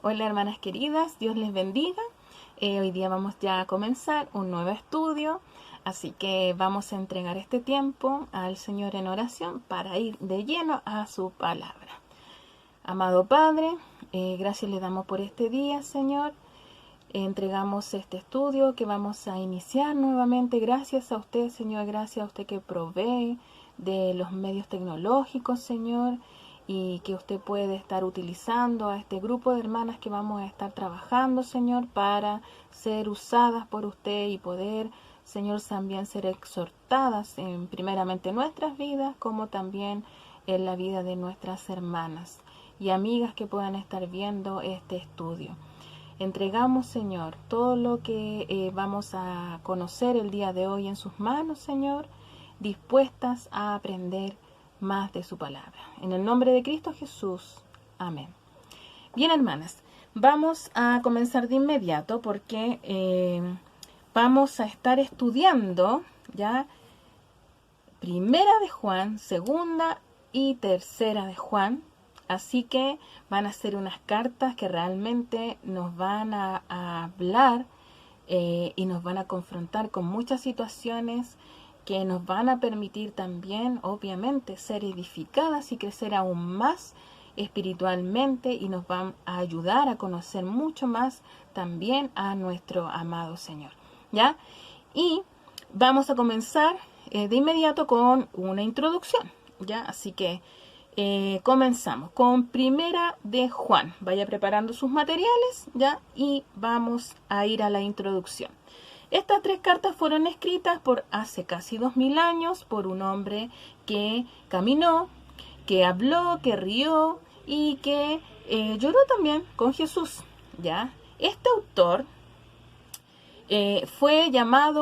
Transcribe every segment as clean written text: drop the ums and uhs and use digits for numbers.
Hola hermanas queridas, Dios les bendiga. Hoy día vamos ya a comenzar un nuevo estudio, así que vamos a entregar este tiempo al Señor en oración para ir de lleno a su palabra. Amado Padre, gracias le damos por este día, Señor. Entregamos este estudio que vamos a iniciar nuevamente. Gracias a usted, Señor, gracias a usted que provee de los medios tecnológicos, Señor, y que usted puede estar utilizando a este grupo de hermanas que vamos a estar trabajando, Señor, para ser usadas por usted y poder, Señor, también ser exhortadas en primeramente nuestras vidas, como también en la vida de nuestras hermanas y amigas que puedan estar viendo este estudio. Entregamos, Señor, todo lo que vamos a conocer el día de hoy en sus manos, Señor, dispuestas a aprender más de su palabra. En el nombre de Cristo Jesús. Amén. Bien, hermanas, vamos a comenzar de inmediato porque vamos a estar estudiando ya Primera de Juan, Segunda y Tercera de Juan. Así que van a ser unas cartas que realmente nos van a hablar y nos van a confrontar con muchas situaciones que nos van a permitir también, obviamente, ser edificadas y crecer aún más espiritualmente, y nos van a ayudar a conocer mucho más también a nuestro amado Señor. ¿Ya? Y vamos a comenzar de inmediato con una introducción. ¿Ya? Así que comenzamos con Primera de Juan. Vaya preparando sus materiales, ¿ya? Y vamos a ir a la introducción. Estas tres cartas fueron escritas por hace casi 2000 años por un hombre que caminó, que habló, que rió y que lloró también con Jesús, ¿ya? Este autor fue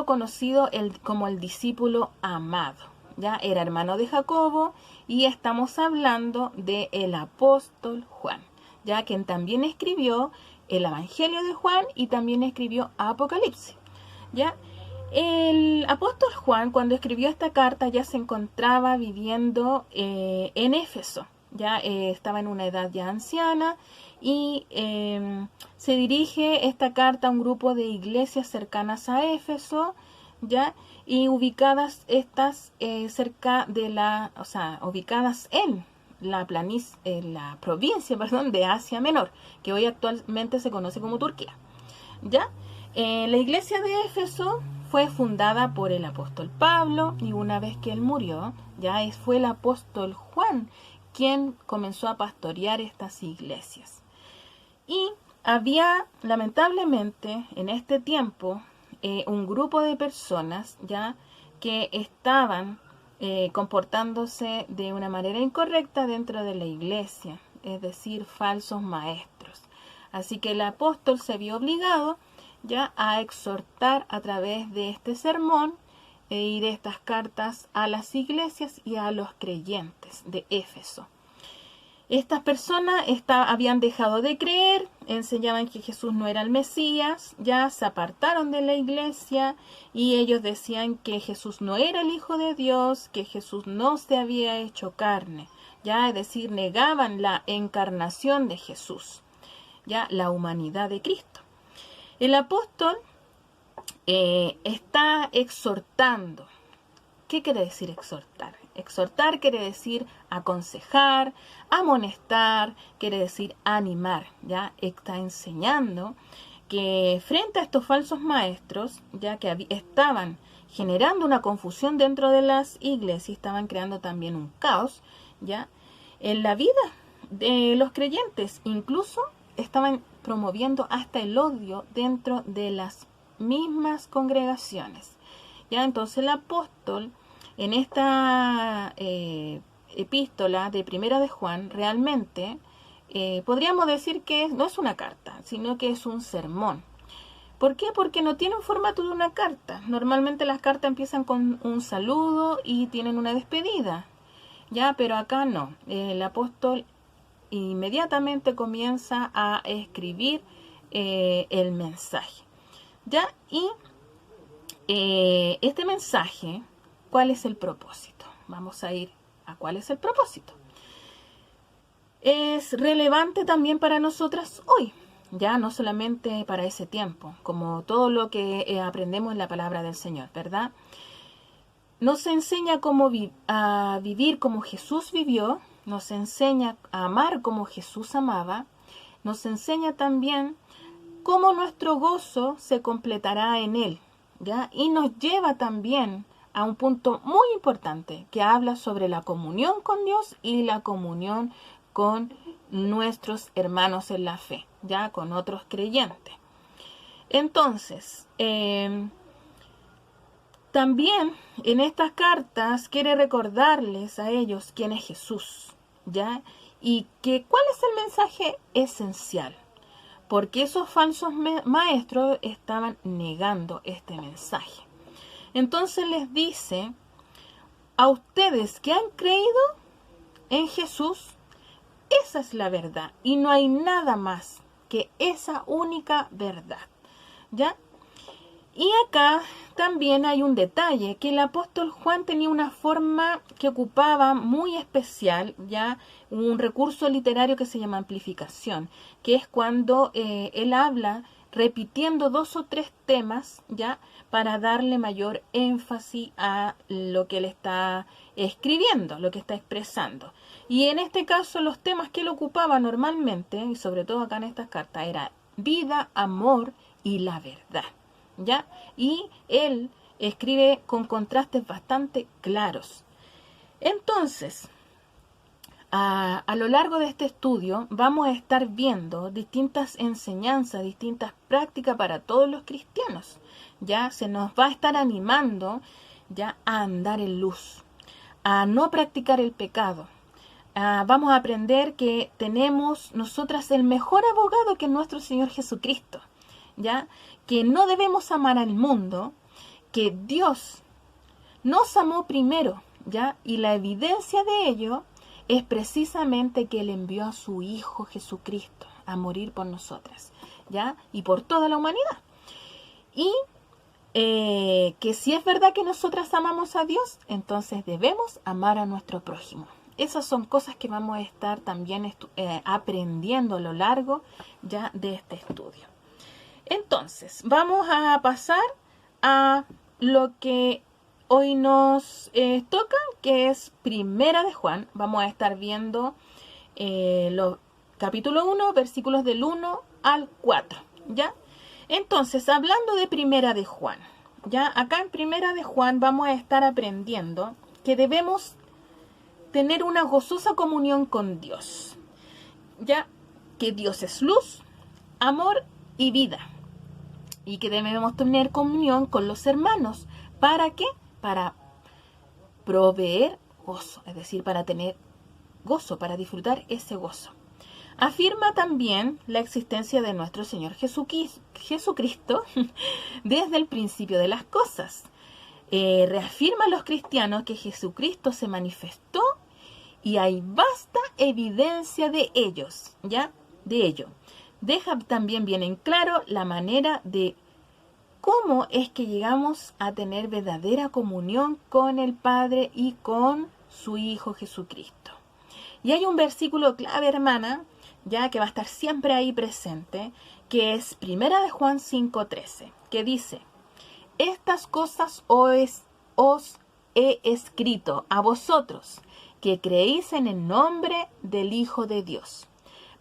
conocido como el discípulo amado. Ya era hermano de Jacobo, y estamos hablando del apóstol Juan, ya quien también escribió el Evangelio de Juan y también escribió Apocalipsis. Ya el apóstol Juan, cuando escribió esta carta, ya se encontraba viviendo en Éfeso. Ya estaba en una edad ya anciana, y se dirige esta carta a un grupo de iglesias cercanas a Éfeso, ya, y ubicadas estas cerca de ubicadas en la provincia, de Asia Menor, que hoy actualmente se conoce como Turquía. ¿Ya? La iglesia de Éfeso fue fundada por el apóstol Pablo, y una vez que él murió, fue el apóstol Juan quien comenzó a pastorear estas iglesias. Y había, lamentablemente, en este tiempo, un grupo de personas ya que estaban comportándose de una manera incorrecta dentro de la iglesia, es decir, falsos maestros. Así que el apóstol se vio obligado ya a exhortar a través de este sermón y de estas cartas a las iglesias y a los creyentes de Éfeso. Estas personas habían dejado de creer, enseñaban que Jesús no era el Mesías, ya se apartaron de la iglesia, y ellos decían que Jesús no era el Hijo de Dios, que Jesús no se había hecho carne, ya, es decir, negaban la encarnación de Jesús, ya, la humanidad de Cristo. El apóstol está exhortando. ¿Qué quiere decir exhortar? Exhortar quiere decir aconsejar, amonestar, quiere decir animar, ¿ya? Está enseñando que frente a estos falsos maestros, ya que estaban generando una confusión dentro de las iglesias, estaban creando también un caos, ¿ya? En la vida de los creyentes, incluso estaban promoviendo hasta el odio dentro de las mismas congregaciones. Ya, entonces el apóstol en esta epístola de Primera de Juan realmente podríamos decir que no es una carta, sino que es un sermón. ¿Por qué? Porque no tiene un formato de una carta. Normalmente las cartas empiezan con un saludo y tienen una despedida, ya, pero acá no. El apóstol inmediatamente comienza a escribir el mensaje, ya, y este mensaje, ¿cuál es el propósito? Vamos a ir a cuál es el propósito. Es relevante también para nosotras hoy, ya no solamente para ese tiempo, como todo lo que aprendemos en la palabra del Señor, ¿verdad? Nos enseña a vivir como Jesús vivió, nos enseña a amar como Jesús amaba, nos enseña también cómo nuestro gozo se completará en Él, ¿ya? Y nos lleva también a un punto muy importante que habla sobre la comunión con Dios y la comunión con nuestros hermanos en la fe, ya con otros creyentes. Entonces, también en estas cartas quiere recordarles a ellos quién es Jesús, ¿ya? Y que cuál es el mensaje esencial, porque esos falsos maestros estaban negando este mensaje. Entonces les dice, a ustedes que han creído en Jesús, esa es la verdad y no hay nada más que esa única verdad, ¿ya? Y acá también hay un detalle, que el apóstol Juan tenía una forma que ocupaba muy especial, ya un recurso literario que se llama amplificación, que es cuando él habla repitiendo 2 o 3 temas, ya para darle mayor énfasis a lo que él está escribiendo, lo que está expresando. Y en este caso los temas que él ocupaba normalmente, y sobre todo acá en estas cartas, era vida, amor y la verdad, ¿ya? Y él escribe con contrastes bastante claros. Entonces, a lo largo de este estudio vamos a estar viendo distintas enseñanzas, distintas prácticas para todos los cristianos. Ya se nos va a estar animando ya a andar en luz, a no practicar el pecado. Vamos a aprender que tenemos nosotras el mejor abogado, que es nuestro Señor Jesucristo, ya que no debemos amar al mundo, que Dios nos amó primero, ya, y la evidencia de ello es precisamente que Él envió a su Hijo Jesucristo a morir por nosotras, ¿ya? Y por toda la humanidad. Y que si es verdad que nosotras amamos a Dios, entonces debemos amar a nuestro prójimo. Esas son cosas que vamos a estar también aprendiendo a lo largo ya de este estudio. Entonces, vamos a pasar a lo que hoy nos toca, que es Primera de Juan. Vamos a estar viendo capítulo 1, versículos del 1 al 4, ¿ya? Entonces, hablando de Primera de Juan, ¿ya? Acá en Primera de Juan vamos a estar aprendiendo que debemos tener una gozosa comunión con Dios, ¿ya? Que Dios es luz, amor y vida. Y que debemos tener comunión con los hermanos. ¿Para qué? Para proveer gozo, es decir, para tener gozo, para disfrutar ese gozo. Afirma también la existencia de nuestro Señor Jesucristo desde el principio de las cosas. Reafirma a los cristianos que Jesucristo se manifestó y hay vasta evidencia de ellos, ¿ya? De ello. Deja también bien en claro la manera de cómo es que llegamos a tener verdadera comunión con el Padre y con su Hijo Jesucristo. Y hay un versículo clave, hermana, ya que va a estar siempre ahí presente, que es Primera de Juan 5:13, que dice: estas cosas os he escrito a vosotros, que creéis en el nombre del Hijo de Dios,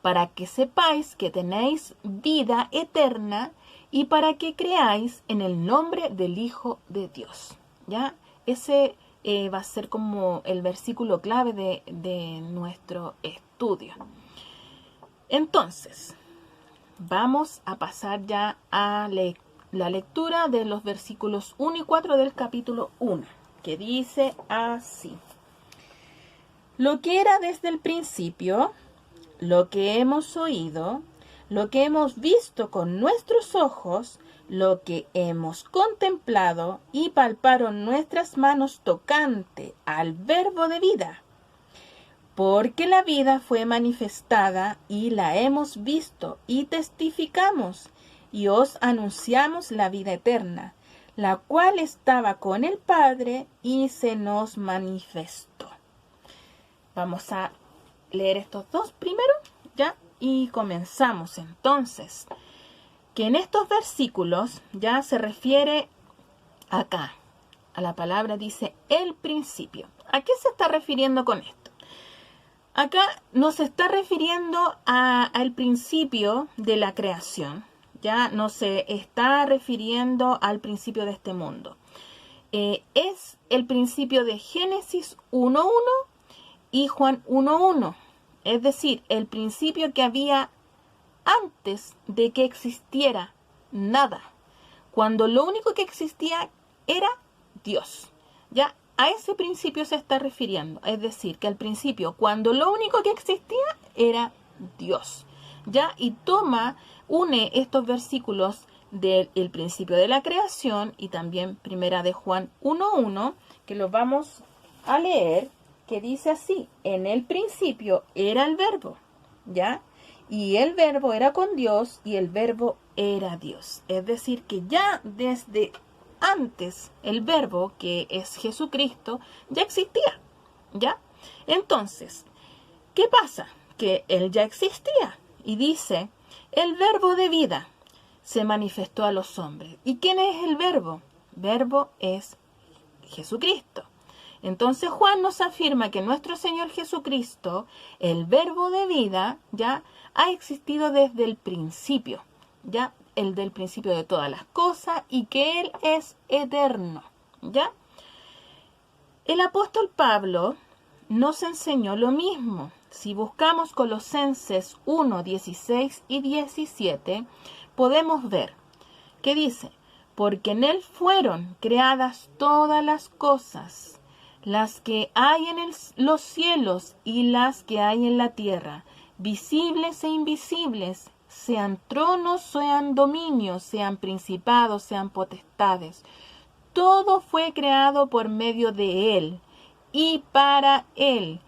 para que sepáis que tenéis vida eterna y para que creáis en el nombre del Hijo de Dios. ¿Ya? Ese va a ser como el versículo clave de nuestro estudio. Entonces, vamos a pasar ya a la lectura de los versículos 1 y 4 del capítulo 1, que dice así: lo que era desde el principio, lo que hemos oído, lo que hemos visto con nuestros ojos, lo que hemos contemplado y palparon nuestras manos tocante al verbo de vida. Porque la vida fue manifestada y la hemos visto y testificamos y os anunciamos la vida eterna, la cual estaba con el Padre y se nos manifestó. Vamos a leer estos dos primero, ¿ya? y comenzamos entonces. Que en estos versículos ya se refiere acá, a la palabra dice el principio. ¿A qué se está refiriendo con esto? Acá nos está refiriendo al principio de la creación. Ya no se está refiriendo al principio de este mundo. Es el principio de Génesis 1.1 y Juan 1.1. Es decir, el principio que había antes de que existiera nada. Cuando lo único que existía era Dios. Ya a ese principio se está refiriendo. Es decir, que al principio, cuando lo único que existía era Dios. Ya, y une estos versículos del principio de la creación y también primera de Juan 1.1, que los vamos a leer, que dice así: en el principio era el verbo, ¿ya? Y el verbo era con Dios y el verbo era Dios. Es decir, que ya desde antes el verbo, que es Jesucristo, ya existía, ¿ya? Entonces, ¿qué pasa? Que él ya existía y dice: el verbo de vida se manifestó a los hombres. ¿Y quién es el verbo? Verbo es Jesucristo. Entonces Juan nos afirma que nuestro Señor Jesucristo, el verbo de vida, ya ha existido desde el principio, ya el del principio de todas las cosas, y que Él es eterno, ¿ya? El apóstol Pablo nos enseñó lo mismo. Si buscamos Colosenses 1, 16 y 17, podemos ver que dice: porque en Él fueron creadas todas las cosas, las que hay en los cielos y las que hay en la tierra, visibles e invisibles, sean tronos, sean dominios, sean principados, sean potestades. Todo fue creado por medio de Él y para Él.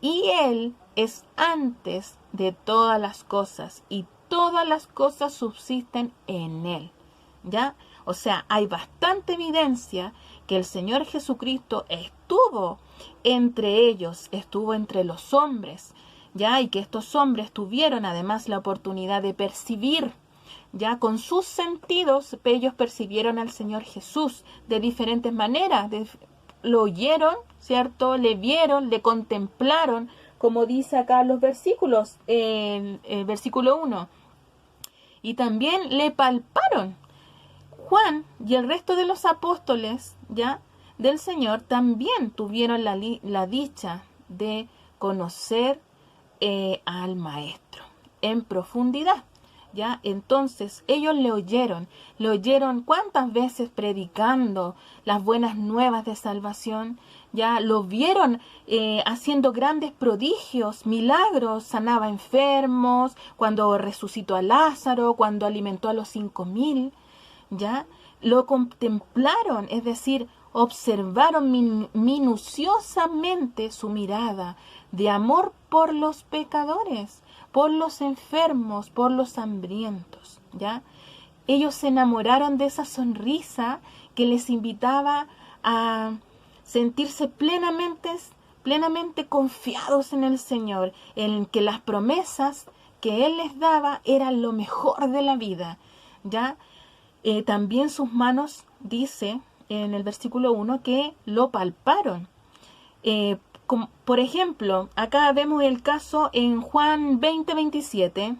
Y Él es antes de todas las cosas y todas las cosas subsisten en Él. ¿Ya? O sea, hay bastante evidencia que el Señor Jesucristo estuvo entre ellos, estuvo entre los hombres, ¿ya? Y que estos hombres tuvieron además la oportunidad de percibir, ya con sus sentidos, ellos percibieron al Señor Jesús de diferentes maneras, lo oyeron, ¿cierto? Le vieron, le contemplaron, como dice acá los versículos, en el versículo 1, y también le palparon. Juan y el resto de los apóstoles, ya, del Señor, también tuvieron la dicha de conocer al Maestro en profundidad, ¿ya? Entonces ellos le oyeron cuántas veces predicando las buenas nuevas de salvación, ya lo vieron haciendo grandes prodigios, milagros, sanaba enfermos, cuando resucitó a Lázaro, cuando alimentó a los 5.000, ya lo contemplaron, es decir, observaron minuciosamente su mirada de amor por los pecadores, por los enfermos, por los hambrientos, ¿ya? Ellos se enamoraron de esa sonrisa que les invitaba a sentirse plenamente confiados en el Señor, en que las promesas que Él les daba eran lo mejor de la vida, ¿ya? También sus manos, dice en el versículo 1, que lo palparon. Por ejemplo, acá vemos el caso en Juan 20:27,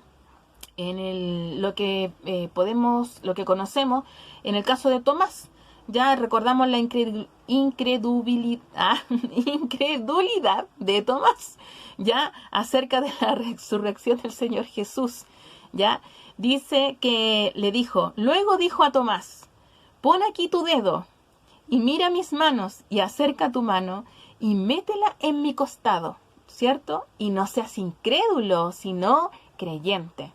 en lo que conocemos en el caso de Tomás. Ya recordamos la incredulidad de Tomás, ya acerca de la resurrección del Señor Jesús. Ya dice que le dijo, luego dijo a Tomás: pon aquí tu dedo y mira mis manos, y acerca tu mano y métela en mi costado, ¿cierto? Y no seas incrédulo, sino creyente.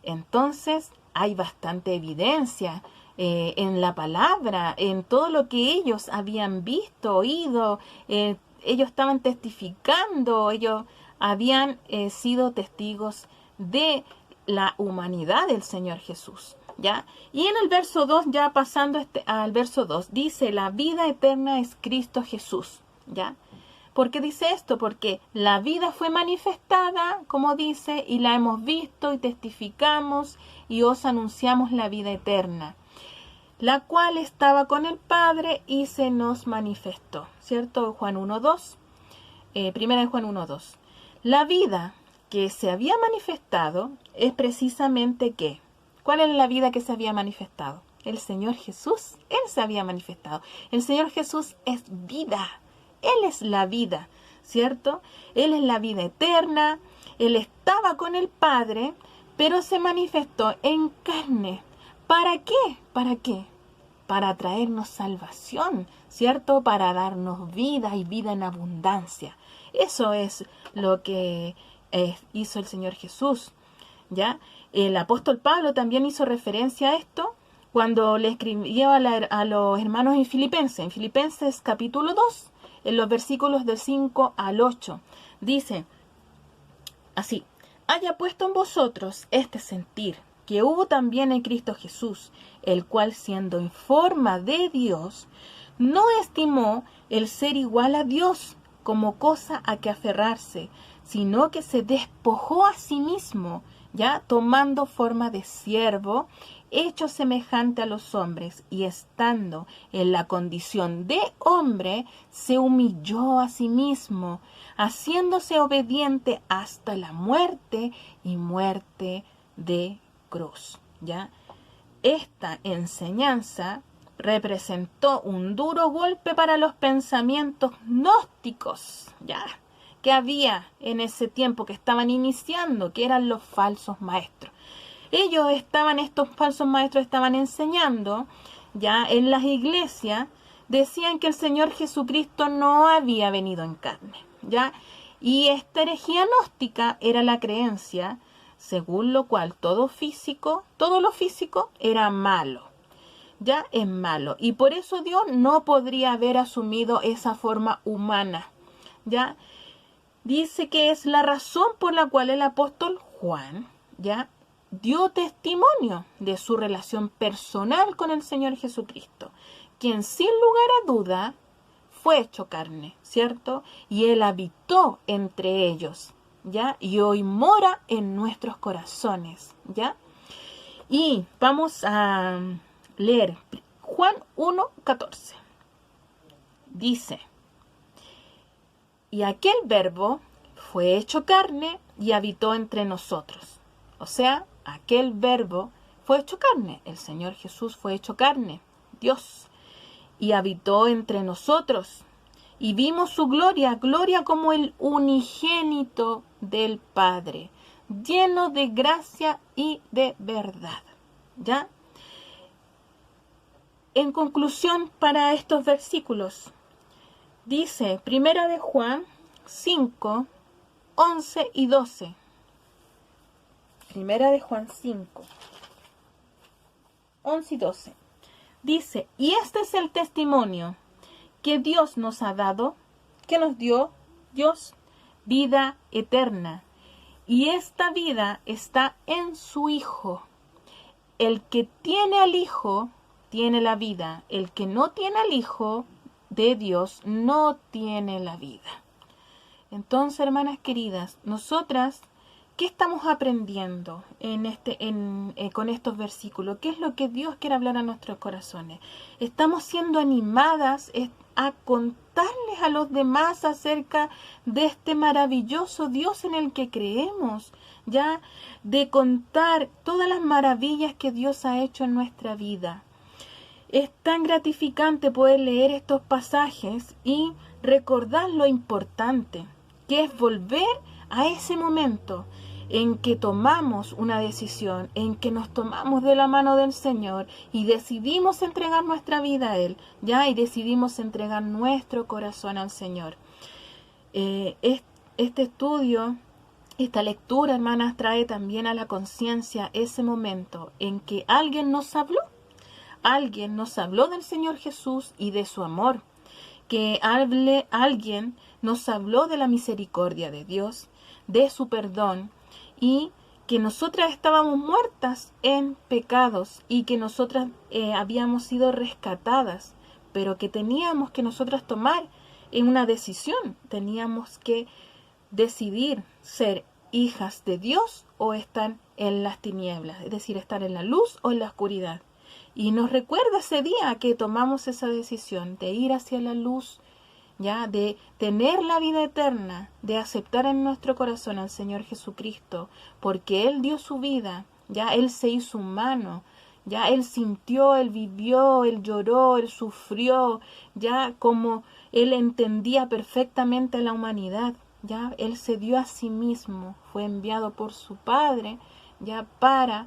Entonces hay bastante evidencia en la palabra, en todo lo que ellos habían visto, oído. Ellos estaban testificando, ellos habían sido testigos de la humanidad del Señor Jesús, ¿ya? Y en el verso 2, ya pasando al verso 2, dice: la vida eterna es Cristo Jesús, ¿ya? ¿Por qué dice esto? Porque la vida fue manifestada, como dice, y la hemos visto y testificamos y os anunciamos la vida eterna, la cual estaba con el Padre y se nos manifestó. ¿Cierto? Juan 1:2. Primera de Juan 1:2. La vida que se había manifestado es precisamente ¿qué? ¿Cuál es la vida que se había manifestado? El Señor Jesús. Él se había manifestado. El Señor Jesús es vida. Él es la vida, ¿cierto? Él es la vida eterna. Él estaba con el Padre, pero se manifestó en carne. ¿Para qué? ¿Para qué? Para traernos salvación, ¿cierto? Para darnos vida y vida en abundancia. Eso es lo que hizo el Señor Jesús, ¿ya? El apóstol Pablo también hizo referencia a esto cuando le escribió a los hermanos en Filipenses capítulo 2, en los versículos del 5 al 8. Dice así: haya puesto en vosotros este sentir que hubo también en Cristo Jesús, el cual, siendo en forma de Dios, no estimó el ser igual a Dios como cosa a que aferrarse, sino que se despojó a sí mismo, ya tomando forma de siervo, hecho semejante a los hombres, y estando en la condición de hombre, se humilló a sí mismo, haciéndose obediente hasta la muerte y muerte de cruz, ¿ya? Esta enseñanza representó un duro golpe para los pensamientos gnósticos, ¿ya?, que había en ese tiempo, que estaban iniciando, que eran los falsos maestros. Estos falsos maestros estaban enseñando, ya en las iglesias, decían que el Señor Jesucristo no había venido en carne, ¿ya? Y esta herejía gnóstica era la creencia según lo cual todo lo físico era malo, ya es malo, y por eso Dios no podría haber asumido esa forma humana, ya. Dice que es la razón por la cual el apóstol Juan, ya, dio testimonio de su relación personal con el Señor Jesucristo, quien sin lugar a duda fue hecho carne, ¿cierto? Y él habitó entre ellos, ¿ya? Y hoy mora en nuestros corazones, ¿ya? Y vamos a leer Juan 1:14. Dice: y aquel verbo fue hecho carne y habitó entre nosotros. O sea, aquel verbo fue hecho carne. El Señor Jesús fue hecho carne, Dios, y habitó entre nosotros. Y vimos su gloria, gloria como el unigénito del Padre, lleno de gracia y de verdad. ¿Ya? En conclusión, para estos versículos, dice Primera de Juan 5, 11 y 12. Primera de Juan 5, 11 y 12. Dice: y este es el testimonio que Dios nos ha dado, que nos dio Dios, vida eterna. Y esta vida está en su Hijo. El que tiene al Hijo tiene la vida. El que no tiene al Hijo de Dios no tiene la vida. Entonces, hermanas queridas, nosotras, ¿qué estamos aprendiendo con estos versículos? ¿Qué es lo que Dios quiere hablar a nuestros corazones? Estamos siendo animadas a contarles a los demás acerca de este maravilloso Dios en el que creemos, ya, de contar todas las maravillas que Dios ha hecho en nuestra vida. Es tan gratificante poder leer estos pasajes y recordar lo importante que es volver a ese momento en que tomamos una decisión, en que nos tomamos de la mano del Señor y decidimos entregar nuestra vida a Él, ya, y decidimos entregar nuestro corazón al Señor. Este estudio, esta lectura, hermanas, trae también a la conciencia ese momento en que alguien nos habló del Señor Jesús y de su amor, que alguien nos habló de la misericordia de Dios, de su perdón, y que nosotras estábamos muertas en pecados y que nosotras habíamos sido rescatadas, pero que teníamos que nosotras tomar en una decisión. Teníamos que decidir ser hijas de Dios o estar en las tinieblas, es decir, estar en la luz o en la oscuridad. Y nos recuerda ese día que tomamos esa decisión de ir hacia la luz, ya, de tener la vida eterna, de aceptar en nuestro corazón al Señor Jesucristo, porque Él dio su vida, ya, Él se hizo humano, ya, Él sintió, Él vivió, Él lloró, Él sufrió, ya, como Él entendía perfectamente la humanidad, ya, Él se dio a sí mismo, fue enviado por su Padre, ya, para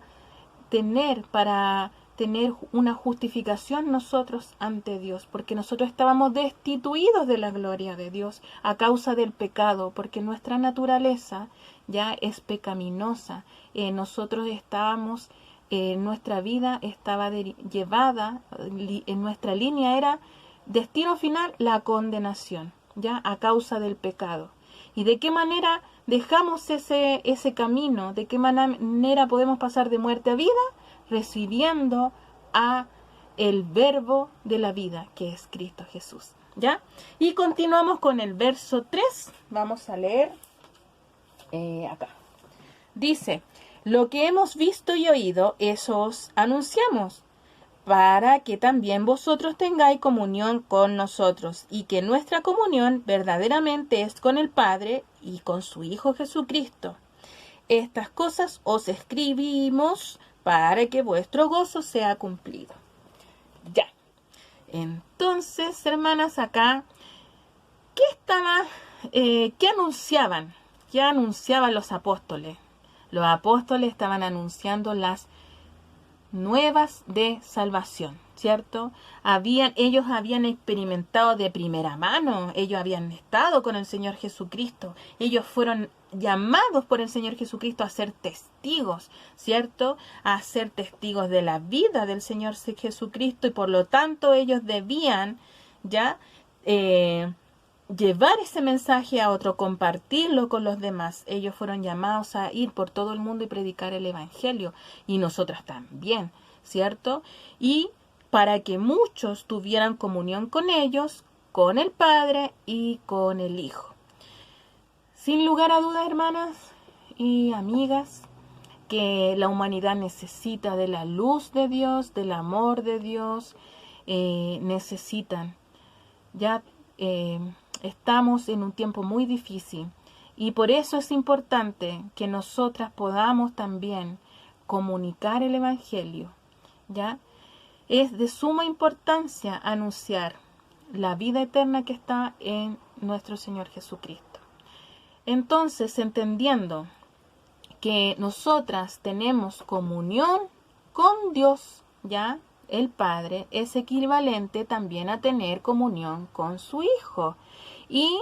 tener una justificación nosotros ante Dios, porque nosotros estábamos destituidos de la gloria de Dios a causa del pecado, porque nuestra naturaleza ya es pecaminosa. Nosotros estábamos, nuestra vida estaba llevada, en nuestra línea era destino final la condenación, ya a causa del pecado. ¿Y de qué manera dejamos ese camino? ¿De qué manera podemos pasar de muerte a vida? Recibiendo a el verbo de la vida, que es Cristo Jesús. ¿Ya? Y continuamos con el verso 3. Vamos a leer acá. Dice, lo que hemos visto y oído, eso os anunciamos, para que también vosotros tengáis comunión con nosotros, y que nuestra comunión verdaderamente es con el Padre y con su Hijo Jesucristo. Estas cosas os escribimos para que vuestro gozo sea cumplido. Ya. Entonces, hermanas, acá, ¿qué anunciaban? ¿Qué anunciaban los apóstoles? Los apóstoles estaban anunciando las nuevas de salvación, ¿cierto? Ellos habían experimentado de primera mano, ellos habían estado con el Señor Jesucristo, ellos fueron llamados por el Señor Jesucristo a ser testigos, ¿cierto? A ser testigos de la vida del Señor Jesucristo, y por lo tanto ellos debían ya llevar ese mensaje a otro, compartirlo con los demás. Ellos fueron llamados a ir por todo el mundo y predicar el Evangelio, y nosotros también, ¿cierto? Y para que muchos tuvieran comunión con ellos, con el Padre y con el Hijo. Sin lugar a dudas, hermanas y amigas, que la humanidad necesita de la luz de Dios, del amor de Dios, necesitan. Ya estamos en un tiempo muy difícil, y por eso es importante que nosotras podamos también comunicar el Evangelio. ¿Ya? Es de suma importancia anunciar la vida eterna que está en nuestro Señor Jesucristo. Entonces, entendiendo que nosotras tenemos comunión con Dios, ¿ya? El Padre es equivalente también a tener comunión con su Hijo y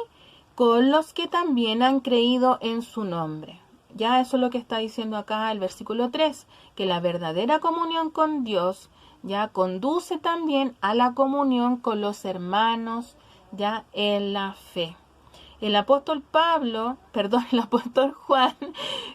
con los que también han creído en su nombre. Ya eso es lo que está diciendo acá el versículo 3, que la verdadera comunión con Dios ya conduce también a la comunión con los hermanos ya en la fe. El apóstol Juan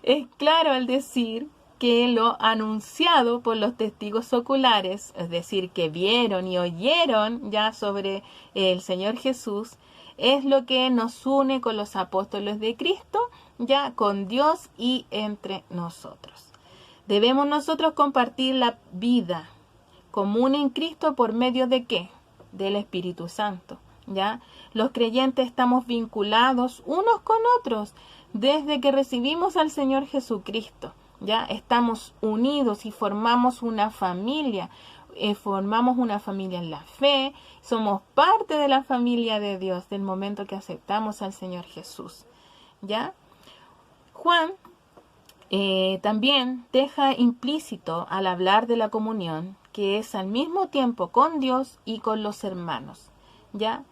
es claro al decir que lo anunciado por los testigos oculares, es decir, que vieron y oyeron ya sobre el Señor Jesús, es lo que nos une con los apóstoles de Cristo, ya con Dios y entre nosotros. Debemos nosotros compartir la vida común en Cristo por medio de ¿qué? Del Espíritu Santo. ¿Ya? Los creyentes estamos vinculados unos con otros desde que recibimos al Señor Jesucristo. ¿Ya? Estamos unidos y formamos una familia. Formamos una familia en la fe. Somos parte de la familia de Dios del momento que aceptamos al Señor Jesús. ¿Ya? Juan también deja implícito al hablar de la comunión que es al mismo tiempo con Dios y con los hermanos. ¿Ya?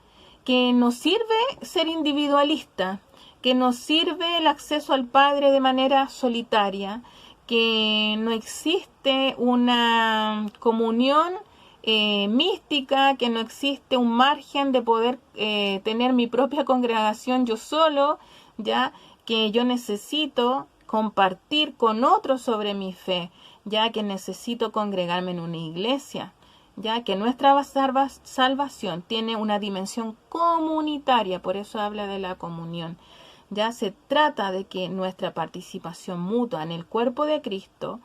Que nos sirve ser individualista, que nos sirve el acceso al Padre de manera solitaria, que no existe una comunión mística, que no existe un margen de poder tener mi propia congregación yo solo, ya que yo necesito compartir con otros sobre mi fe, ya que necesito congregarme en una iglesia. ya que nuestra salvación tiene una dimensión comunitaria, por eso habla de la comunión. Ya se trata de que nuestra participación mutua en el cuerpo de Cristo,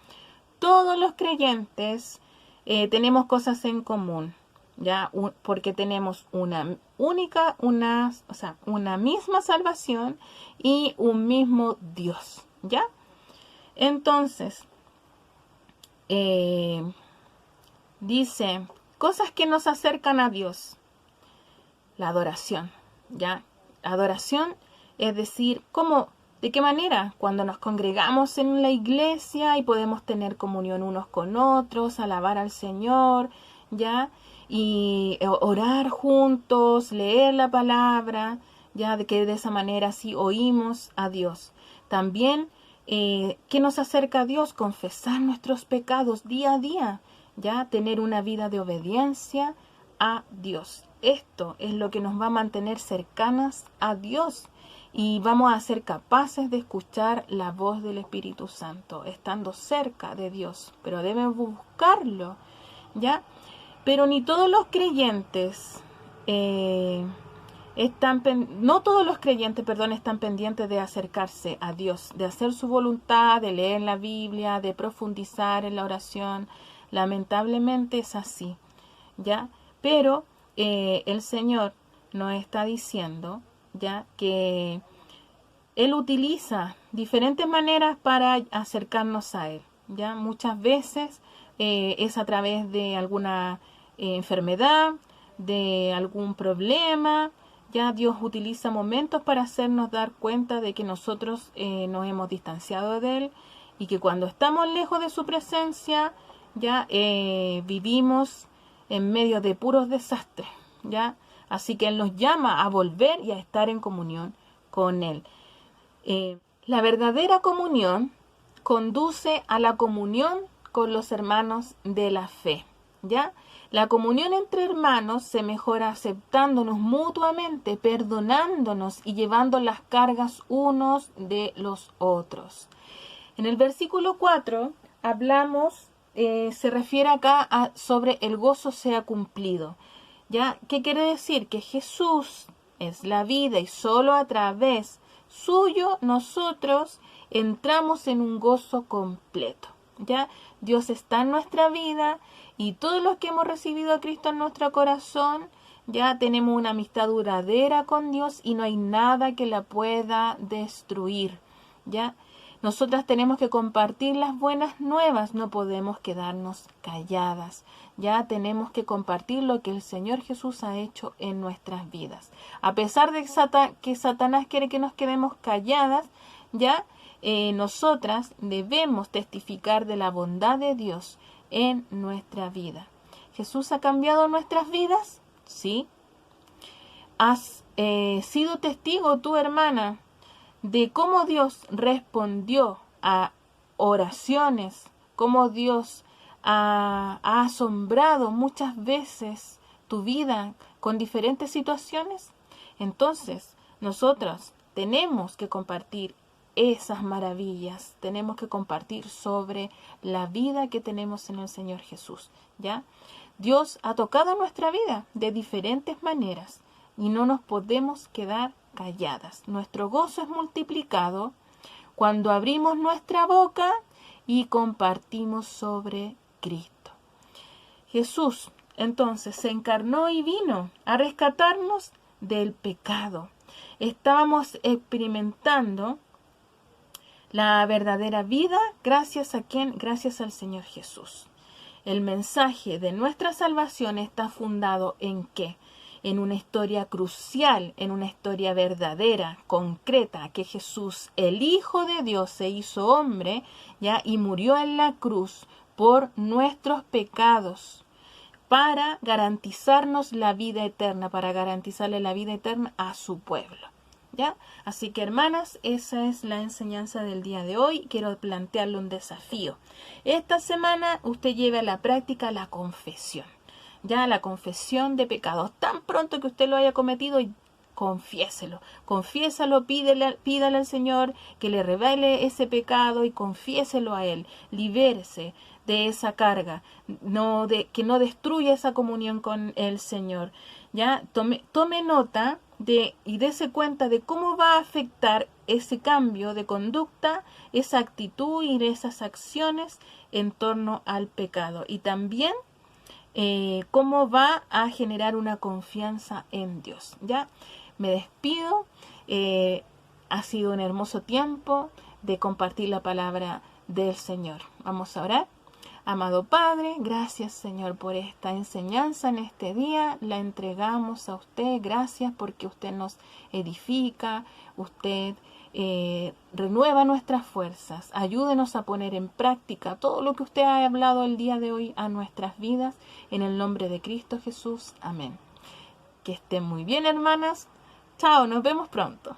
todos los creyentes tenemos cosas en común, ya porque tenemos una misma salvación y un mismo Dios, ¿ya? Entonces, dice, cosas que nos acercan a Dios. La adoración, ¿ya? Adoración es decir, ¿cómo? ¿De qué manera? Cuando nos congregamos en la iglesia y podemos tener comunión unos con otros, alabar al Señor, ¿ya? Y orar juntos, leer la palabra, ¿ya? De que de esa manera sí oímos a Dios. También, ¿qué nos acerca a Dios? Confesar nuestros pecados día a día, ¿ya? Tener una vida de obediencia a Dios. Esto es lo que nos va a mantener cercanas a Dios. Y vamos a ser capaces de escuchar la voz del Espíritu Santo, estando cerca de Dios. Pero debemos buscarlo, ¿ya? Pero ni todos los creyentes no todos los creyentes, están pendientes de acercarse a Dios, de hacer su voluntad, de leer la Biblia, de profundizar en la oración. Lamentablemente es así, ¿ya? Pero el Señor nos está diciendo, ya, que Él utiliza diferentes maneras para acercarnos a Él, ya. Muchas veces es a través de alguna enfermedad, de algún problema, ya. Dios utiliza momentos para hacernos dar cuenta de que nosotros nos hemos distanciado de Él y que cuando estamos lejos de su presencia, ya vivimos en medio de puros desastres, ya. Así que Él nos llama a volver y a estar en comunión con Él. La verdadera comunión conduce a la comunión con los hermanos de la fe, ¿ya? La comunión entre hermanos se mejora aceptándonos mutuamente, perdonándonos y llevando las cargas unos de los otros. En el versículo 4 hablamos, se refiere acá sobre el gozo sea cumplido. ¿Ya? ¿Qué quiere decir? Que Jesús es la vida y solo a través suyo nosotros entramos en un gozo completo, ¿ya? Dios está en nuestra vida y todos los que hemos recibido a Cristo en nuestro corazón, ya tenemos una amistad duradera con Dios y no hay nada que la pueda destruir, ¿ya? Nosotras tenemos que compartir las buenas nuevas, no podemos quedarnos calladas. Ya tenemos que compartir lo que el Señor Jesús ha hecho en nuestras vidas. A pesar de que Satanás quiere que nos quedemos calladas, ya nosotras debemos testificar de la bondad de Dios en nuestra vida. ¿Jesús ha cambiado nuestras vidas? Sí. ¿Has sido testigo, tu hermana, de cómo Dios respondió a oraciones, cómo Dios ha asombrado muchas veces tu vida con diferentes situaciones? Entonces, nosotros tenemos que compartir esas maravillas, tenemos que compartir sobre la vida que tenemos en el Señor Jesús, ¿ya? Dios ha tocado nuestra vida de diferentes maneras y no nos podemos quedar calladas. Nuestro gozo es multiplicado cuando abrimos nuestra boca y compartimos sobre Cristo. Jesús entonces se encarnó y vino a rescatarnos del pecado. Estábamos experimentando la verdadera vida gracias a ¿quién? Gracias al Señor Jesús. El mensaje de nuestra salvación está fundado ¿en qué? En una historia crucial, en una historia verdadera, concreta, que Jesús, el Hijo de Dios, se hizo hombre, ya, y murió en la cruz por nuestros pecados, para garantizarnos la vida eterna, para garantizarle la vida eterna a su pueblo, ¿ya? Así que, hermanas, esa es la enseñanza del día de hoy. Quiero plantearle un desafío. Esta semana usted lleve a la práctica la confesión. Ya, la confesión de pecados. Tan pronto que usted lo haya cometido, confiéselo, pídale al Señor que le revele ese pecado y confiéselo a Él. Libérese de esa carga, que no destruya esa comunión con el Señor. Ya tome nota y dése cuenta de cómo va a afectar ese cambio de conducta, esa actitud y esas acciones en torno al pecado. Y también cómo va a generar una confianza en Dios. Ya me despido. Ha sido un hermoso tiempo de compartir la palabra del Señor. Vamos a orar. Amado Padre, gracias Señor por esta enseñanza en este día. La entregamos a usted. Gracias porque usted nos edifica, usted renueva nuestras fuerzas. Ayúdenos a poner en práctica todo lo que usted ha hablado el día de hoy a nuestras vidas. En el nombre de Cristo Jesús. Amén. Que estén muy bien, hermanas. Chao, nos vemos pronto.